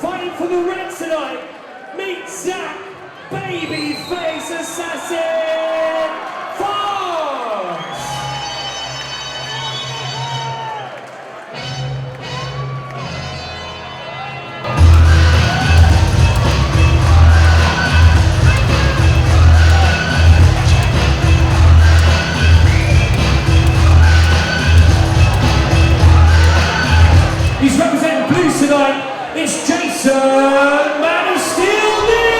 Fighting for the red tonight, meet Zach, babyface assassin, Fox! 'He's representing blues tonight. It's Jason, Man of Steel, Neale!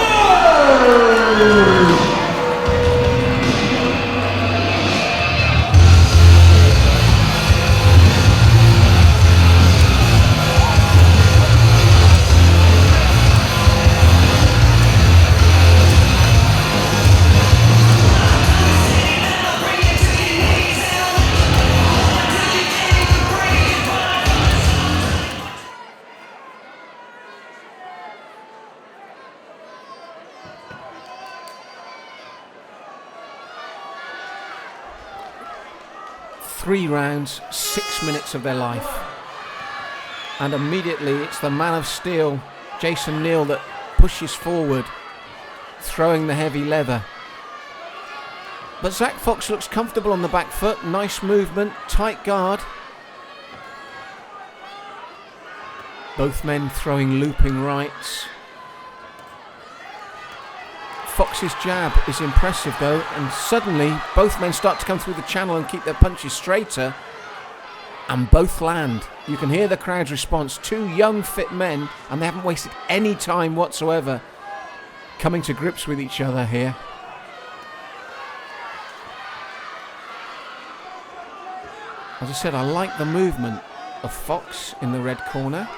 3 rounds, 6 minutes of their life. And immediately it's the Man of Steel, Jason Neale, that pushes forward, throwing the heavy leather. But Zach Fox looks comfortable on the back foot, nice movement, tight guard. Both men throwing looping rights. Fox's jab is impressive though, and suddenly both men start to come through the channel and keep their punches straighter, and both land. You can hear the crowd's response. 2 young, fit men, and they haven't wasted any time whatsoever coming to grips with each other here. As I said, I like the movement of Fox in the red corner,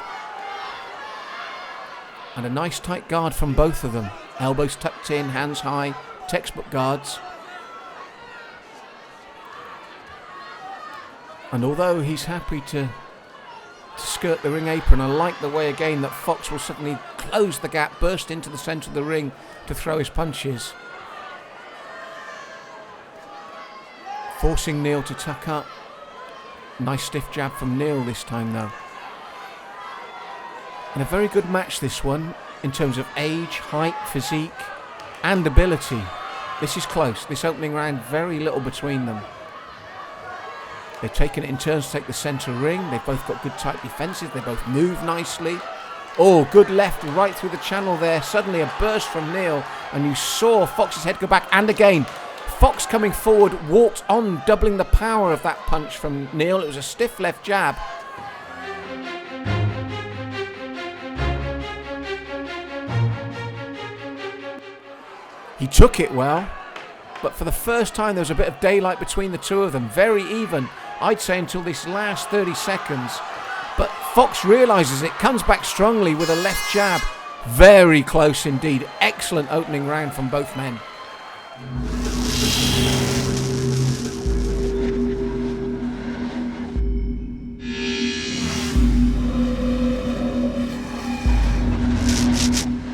and a nice tight guard from both of them. Elbows tucked in, hands high, textbook guards. And although he's happy to skirt the ring apron, I like the way again that Fox will suddenly close the gap, burst into the centre of the ring to throw his punches. Forcing Neale to tuck up. Nice stiff jab from Neale this time though. And a very good match this one, in terms of age, height, physique and ability. This is close. This opening round, very little between them. They've taken it in turns to take the centre ring. They've both got good tight defences. They both move nicely. Oh, good left right through the channel there. Suddenly a burst from Neale, and you saw Fox's head go back. And again, Fox coming forward, walked on, doubling the power of that punch from Neale. It was a stiff left jab. He took it well, but for the first time there was a bit of daylight between the two of them. Very even, I'd say, until this last 30 seconds. But Fox realises it, comes back strongly with a left jab. Very close indeed. Excellent opening round from both men.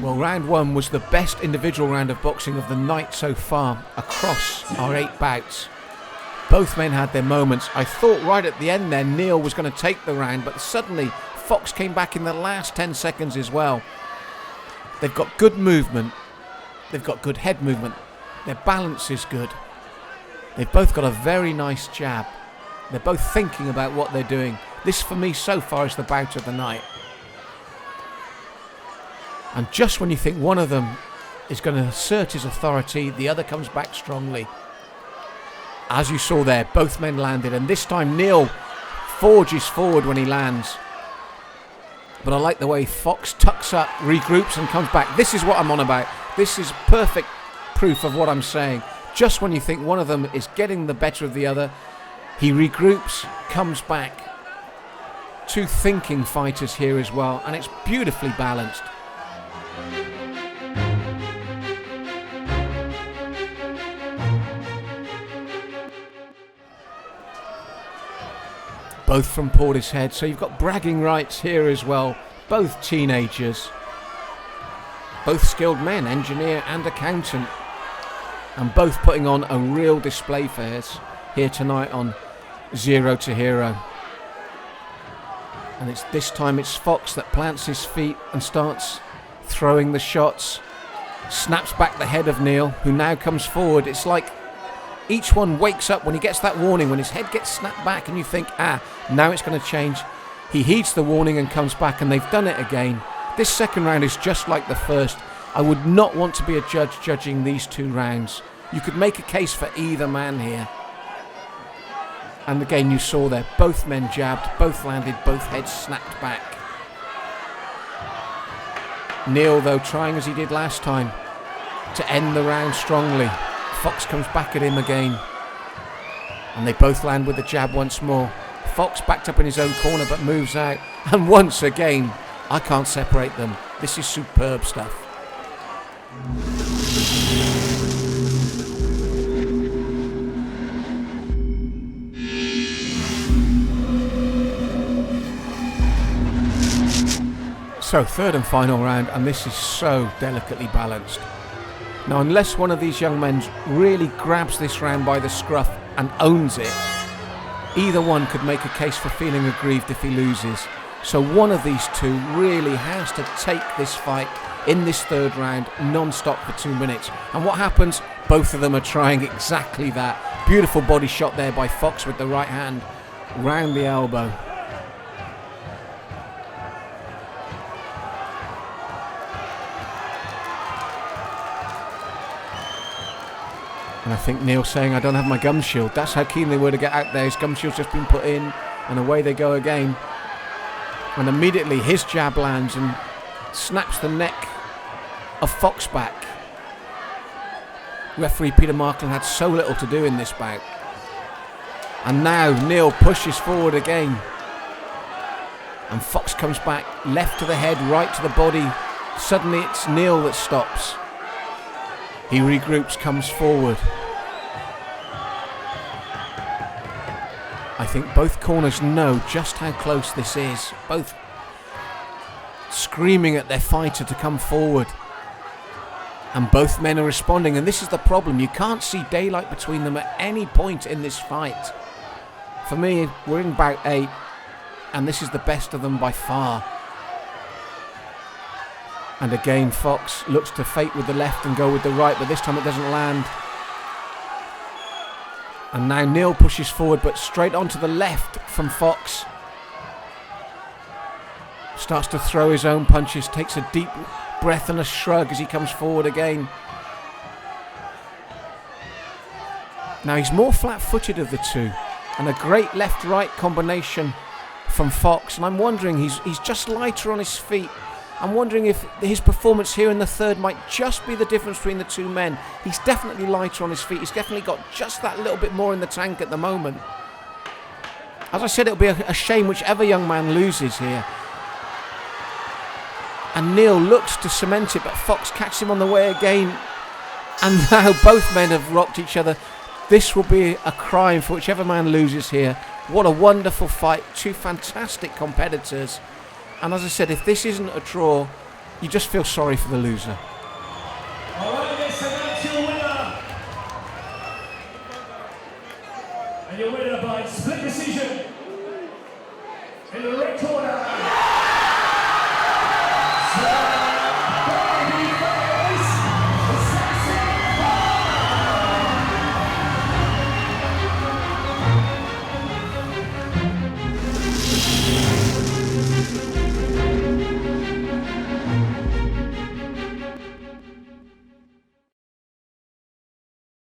Well, round 1 was the best individual round of boxing of the night so far across our 8 bouts. Both men had their moments. I thought right at the end there Neale was going to take the round, but suddenly Fox came back in the last 10 seconds as well. They've got good movement. They've got good head movement. Their balance is good. They've both got a very nice jab. They're both thinking about what they're doing. This for me so far is the bout of the night. And just when you think one of them is going to assert his authority, the other comes back strongly. As you saw there, both men landed, and this time Neale forges forward when he lands. But I like the way Fox tucks up, regroups and comes back. This is what I'm on about. This is perfect proof of what I'm saying. Just when you think one of them is getting the better of the other, he regroups, comes back. 2 thinking fighters here as well, and it's beautifully balanced. Both from Portishead, so you've got bragging rights here as well. Both teenagers. both skilled men, engineer and accountant, and both putting on a real display for us here tonight on Zero to Hero. And this time it's Fox that plants his feet and starts throwing the shots, snaps back the head of Neale, who now comes forward. It's like each one wakes up when he gets that warning, when his head gets snapped back and you think, now it's going to change. He heeds the warning and comes back, and they've done it again. This second round is just like the first. I would not want to be a judge judging these 2 rounds. You could make a case for either man here. And again, you saw there, both men jabbed, both landed, both heads snapped back. Neale, though, trying as he did last time to end the round strongly. Fox comes back at him again, and they both land with the jab once more. Fox backed up in his own corner but moves out, and once again I can't separate them. This is superb stuff. So, third and final round, and this is so delicately balanced. Now, unless one of these young men really grabs this round by the scruff and owns it, either one could make a case for feeling aggrieved if he loses. So one of these 2 really has to take this fight in this third round non-stop for 2 minutes. And what happens? Both of them are trying exactly that. Beautiful body shot there by Fox with the right hand round the elbow. And I think Neale saying, I don't have my gum shield. That's how keen they were to get out there. His gum shield's just been put in, and away they go again. And immediately his jab lands and snaps the neck of Fox back. Referee Peter Markland had so little to do in this bout. And now Neale pushes forward again. And Fox comes back, left to the head, right to the body. Suddenly it's Neale that stops. He regroups, comes forward. I think both corners know just how close this is. Both screaming at their fighter to come forward. And both men are responding, and this is the problem. You can't see daylight between them at any point in this fight. For me, we're in bout 8, and this is the best of them by far. And again, Fox looks to fake with the left and go with the right, but this time it doesn't land. And now Neale pushes forward, but straight onto the left from Fox. Starts to throw his own punches, takes a deep breath and a shrug as he comes forward again. Now he's more flat-footed of the 2, and a great left-right combination from Fox. And I'm wondering, he's just lighter on his feet. I'm wondering if his performance here in the third might just be the difference between the 2 men. He's definitely lighter on his feet. He's definitely got just that little bit more in the tank at the moment. As I said, it'll be a shame whichever young man loses here. And Neale looks to cement it, but Fox catches him on the way again. And now both men have rocked each other. This will be a crime for whichever man loses here. What a wonderful fight. 2 fantastic competitors. And as I said, if this isn't a draw, you just feel sorry for the loser. All right, this is your winner. And your winner by split decision in the red corner.